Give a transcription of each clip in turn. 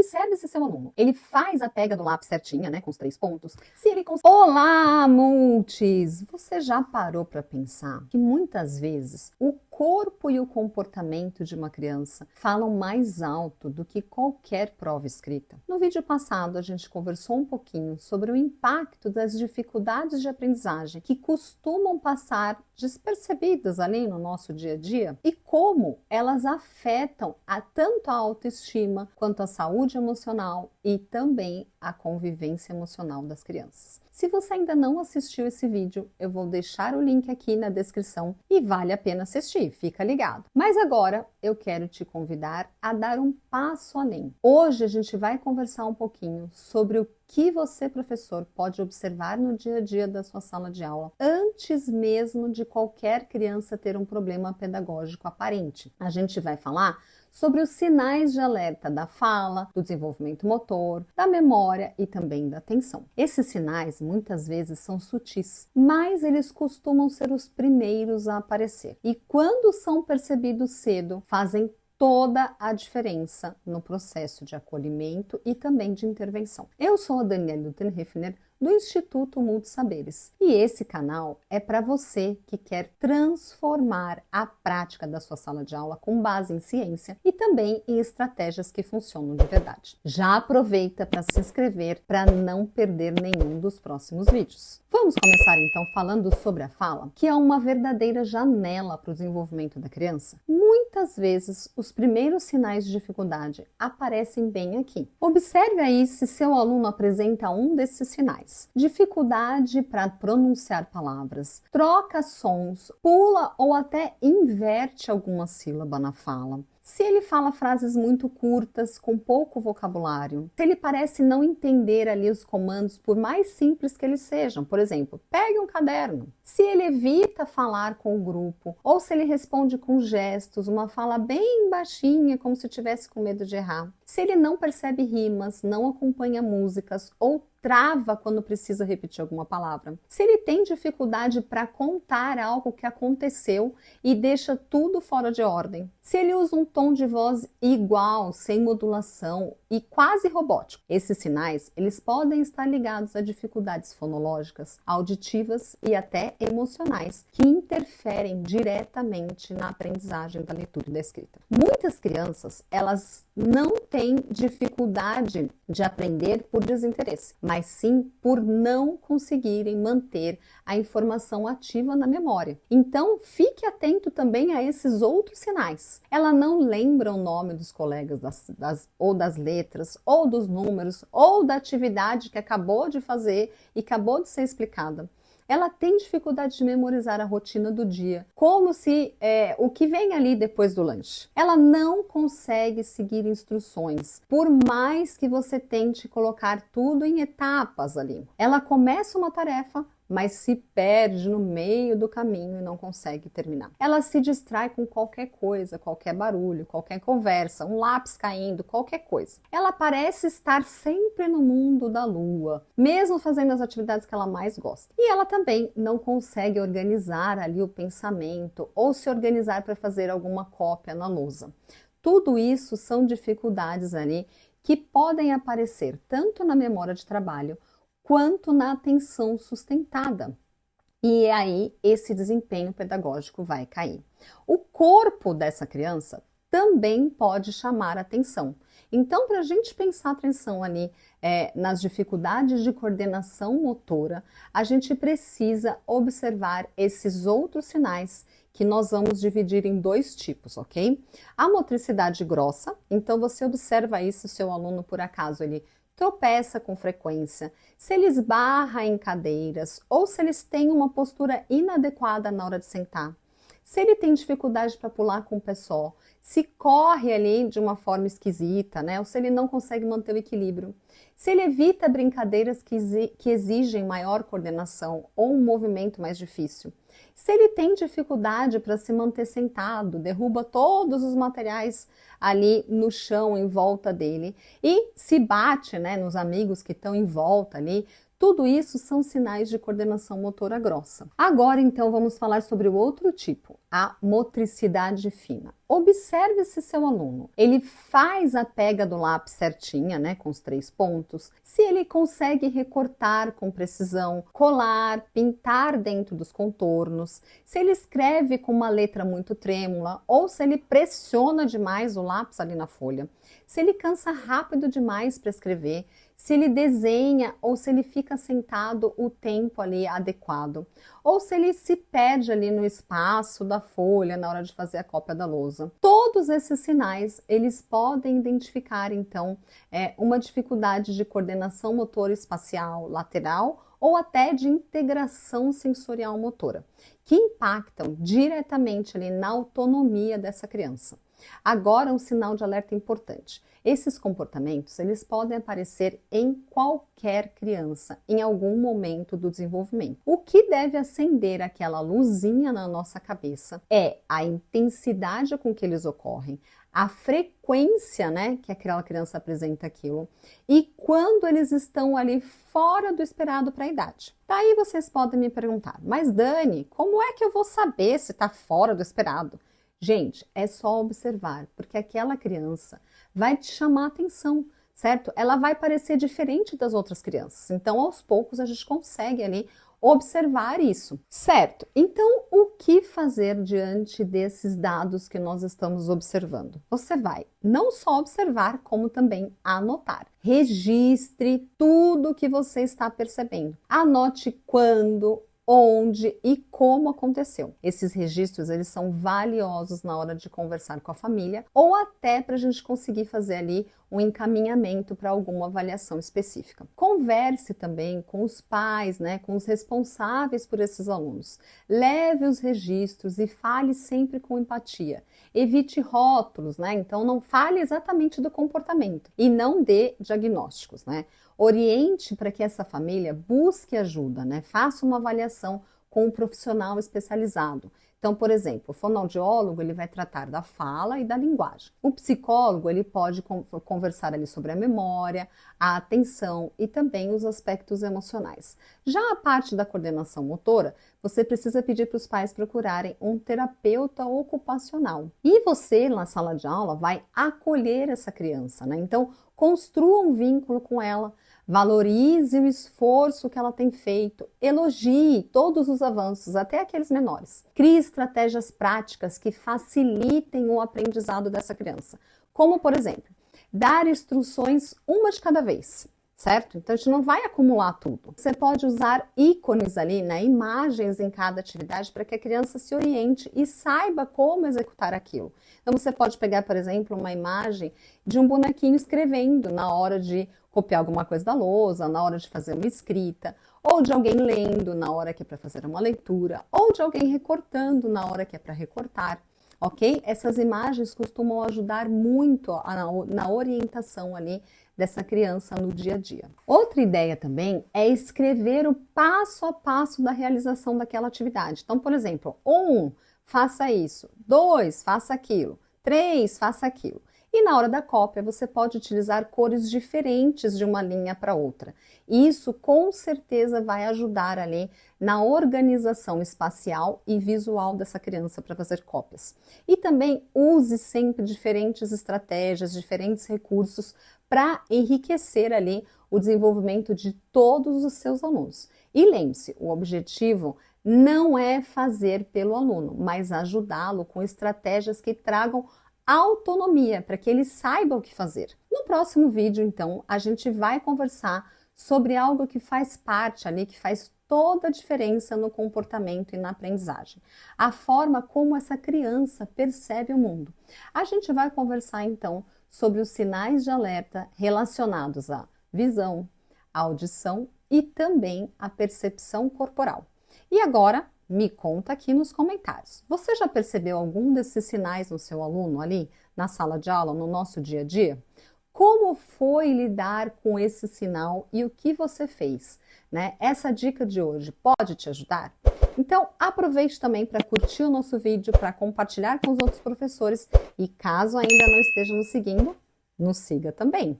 Observe se seu aluno, ele faz a pega do lápis certinha, né, com os 3 pontos. Se ele consegue... Olá, multis! Você já parou para pensar que muitas vezes o corpo e o comportamento de uma criança falam mais alto do que qualquer prova escrita? No vídeo passado, a gente conversou um pouquinho sobre o impacto das dificuldades de aprendizagem que costumam passar despercebidas ali no nosso dia a dia e como elas afetam tanto a autoestima quanto a saúde emocional e também a convivência emocional das crianças. Se você ainda não assistiu esse vídeo, eu vou deixar o link aqui na descrição e vale a pena assistir, fica ligado. Mas agora eu quero te convidar a dar um passo além. Hoje a gente vai conversar um pouquinho sobre o que você, professor, pode observar no dia a dia da sua sala de aula antes mesmo de qualquer criança ter um problema pedagógico aparente. A gente vai falar sobre os sinais de alerta da fala, do desenvolvimento motor, da memória e também da atenção. Esses sinais muitas vezes são sutis, mas eles costumam ser os primeiros a aparecer. E quando são percebidos cedo, fazem toda a diferença no processo de acolhimento e também de intervenção. Eu sou a Daniela Lutenhefner, do Instituto Multisaberes. E esse canal é para você que quer transformar a prática da sua sala de aula com base em ciência e também em estratégias que funcionam de verdade. Já aproveita para se inscrever para não perder nenhum dos próximos vídeos. Vamos começar então falando sobre a fala, que é uma verdadeira janela para o desenvolvimento da criança. Muitas vezes os primeiros sinais de dificuldade aparecem bem aqui. Observe aí se seu aluno apresenta um desses sinais. Dificuldade para pronunciar palavras, troca sons, pula ou até inverte alguma sílaba na fala. Se ele fala frases muito curtas, com pouco vocabulário, se ele parece não entender ali os comandos, por mais simples que eles sejam, por exemplo, pegue um caderno. Se ele evita falar com o grupo, ou se ele responde com gestos, uma fala bem baixinha, como se estivesse com medo de errar. Se ele não percebe rimas, não acompanha músicas ou trava quando precisa repetir alguma palavra. Se ele tem dificuldade para contar algo que aconteceu e deixa tudo fora de ordem. Se ele usa um tom de voz igual, sem modulação e quase robótico. Esses sinais, eles podem estar ligados a dificuldades fonológicas, auditivas e até emocionais que interferem diretamente na aprendizagem da leitura e da escrita. Muitas crianças, elas não têm dificuldade de aprender por desinteresse, mas sim por não conseguirem manter a informação ativa na memória. Então, fique atento também a esses outros sinais. Ela não lembra o nome dos colegas ou das letras, ou dos números, ou da atividade que acabou de fazer e acabou de ser explicada. Ela tem dificuldade de memorizar a rotina do dia, como se o que vem ali depois do lanche. Ela não consegue seguir instruções, por mais que você tente colocar tudo em etapas ali. Ela começa uma tarefa, mas se perde no meio do caminho e não consegue terminar. Ela se distrai com qualquer coisa, qualquer barulho, qualquer conversa, um lápis caindo, qualquer coisa. Ela parece estar sempre no mundo da lua, mesmo fazendo as atividades que ela mais gosta. E ela também não consegue organizar ali o pensamento ou se organizar para fazer alguma cópia na lousa. Tudo isso são dificuldades ali que podem aparecer tanto na memória de trabalho quanto na atenção sustentada. E aí esse desempenho pedagógico vai cair. O corpo dessa criança também pode chamar atenção. Então, para a gente prestar atenção ali nas dificuldades de coordenação motora, a gente precisa observar esses outros sinais que nós vamos dividir em 2 tipos, ok? A motricidade grossa, então você observa aí se o seu aluno, por acaso, ele tropeça com frequência, se ele esbarra em cadeiras ou se eles têm uma postura inadequada na hora de sentar. Se ele tem dificuldade para pular com o pé só, se corre ali de uma forma esquisita, né? Ou se ele não consegue manter o equilíbrio. Se ele evita brincadeiras que exigem maior coordenação ou um movimento mais difícil. Se ele tem dificuldade para se manter sentado, derruba todos os materiais ali no chão em volta dele e se bate, né, nos amigos que estão em volta ali, tudo isso são sinais de coordenação motora grossa. Agora, então, vamos falar sobre o outro tipo, a motricidade fina. Observe se seu aluno, ele faz a pega do lápis certinha, né, com os 3 pontos, se ele consegue recortar com precisão, colar, pintar dentro dos contornos, se ele escreve com uma letra muito trêmula ou se ele pressiona demais o lápis ali na folha, se ele cansa rápido demais para escrever, se ele desenha ou se ele fica sentado o tempo ali adequado, ou se ele se perde ali no espaço da folha na hora de fazer a cópia da lousa. Todos esses sinais, eles podem identificar, então, uma dificuldade de coordenação motora espacial lateral ou até de integração sensorial motora, que impactam diretamente ali na autonomia dessa criança. Agora, um sinal de alerta importante. Esses comportamentos, eles podem aparecer em qualquer criança, em algum momento do desenvolvimento. O que deve acender aquela luzinha na nossa cabeça é a intensidade com que eles ocorrem, a frequência, né, que aquela criança apresenta aquilo e quando eles estão ali fora do esperado para a idade. Daí vocês podem me perguntar, mas Dani, como é que eu vou saber se está fora do esperado? Gente, é só observar, porque aquela criança vai te chamar a atenção, certo? Ela vai parecer diferente das outras crianças. Então, aos poucos, a gente consegue ali observar isso, certo? Então, o que fazer diante desses dados que nós estamos observando? Você vai não só observar, como também anotar. Registre tudo o que você está percebendo. Anote quando, onde e como aconteceu. Esses registros, eles são valiosos na hora de conversar com a família ou até para a gente conseguir fazer ali um encaminhamento para alguma avaliação específica. Converse também com os pais, né, com os responsáveis por esses alunos. Leve os registros e fale sempre com empatia. Evite rótulos, né? Então não fale exatamente do comportamento e não dê diagnósticos, né? Oriente para que essa família busque ajuda, né? Faça uma avaliação com um profissional especializado. Então, por exemplo, o fonoaudiólogo ele vai tratar da fala e da linguagem. O psicólogo ele pode conversar ali sobre a memória, a atenção e também os aspectos emocionais. Já a parte da coordenação motora, você precisa pedir para os pais procurarem um terapeuta ocupacional. E você, na sala de aula, vai acolher essa criança, né? Então, construa um vínculo com ela, valorize o esforço que ela tem feito, elogie todos os avanços, até aqueles menores. Crie estratégias práticas que facilitem o aprendizado dessa criança, como, por exemplo, dar instruções uma de cada vez, certo? Então, a gente não vai acumular tudo. Você pode usar ícones ali, né, imagens em cada atividade para que a criança se oriente e saiba como executar aquilo. Então, você pode pegar, por exemplo, uma imagem de um bonequinho escrevendo na hora de copiar alguma coisa da lousa, na hora de fazer uma escrita, ou de alguém lendo na hora que é para fazer uma leitura, ou de alguém recortando na hora que é para recortar, ok? Essas imagens costumam ajudar muito na orientação ali dessa criança no dia a dia. Outra ideia também é escrever o passo a passo da realização daquela atividade. Então, por exemplo, 1, faça isso, 2, faça aquilo, 3, faça aquilo. E na hora da cópia, você pode utilizar cores diferentes de uma linha para outra. E isso, com certeza, vai ajudar ali na organização espacial e visual dessa criança para fazer cópias. E também use sempre diferentes estratégias, diferentes recursos para enriquecer ali o desenvolvimento de todos os seus alunos. E lembre-se, o objetivo não é fazer pelo aluno, mas ajudá-lo com estratégias que tragam autonomia, para que ele saiba o que fazer. No próximo vídeo, então, a gente vai conversar sobre algo que faz parte ali, que faz toda a diferença no comportamento e na aprendizagem. A forma como essa criança percebe o mundo. A gente vai conversar, então, sobre os sinais de alerta relacionados à visão, à audição e também à percepção corporal. E agora, me conta aqui nos comentários. Você já percebeu algum desses sinais no seu aluno ali, na sala de aula, no nosso dia a dia? Como foi lidar com esse sinal e o que você fez, né? Essa dica de hoje pode te ajudar? Então, aproveite também para curtir o nosso vídeo, para compartilhar com os outros professores e caso ainda não esteja nos seguindo, nos siga também.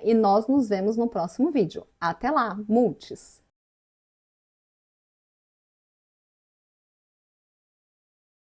E nós nos vemos no próximo vídeo. Até lá, multis!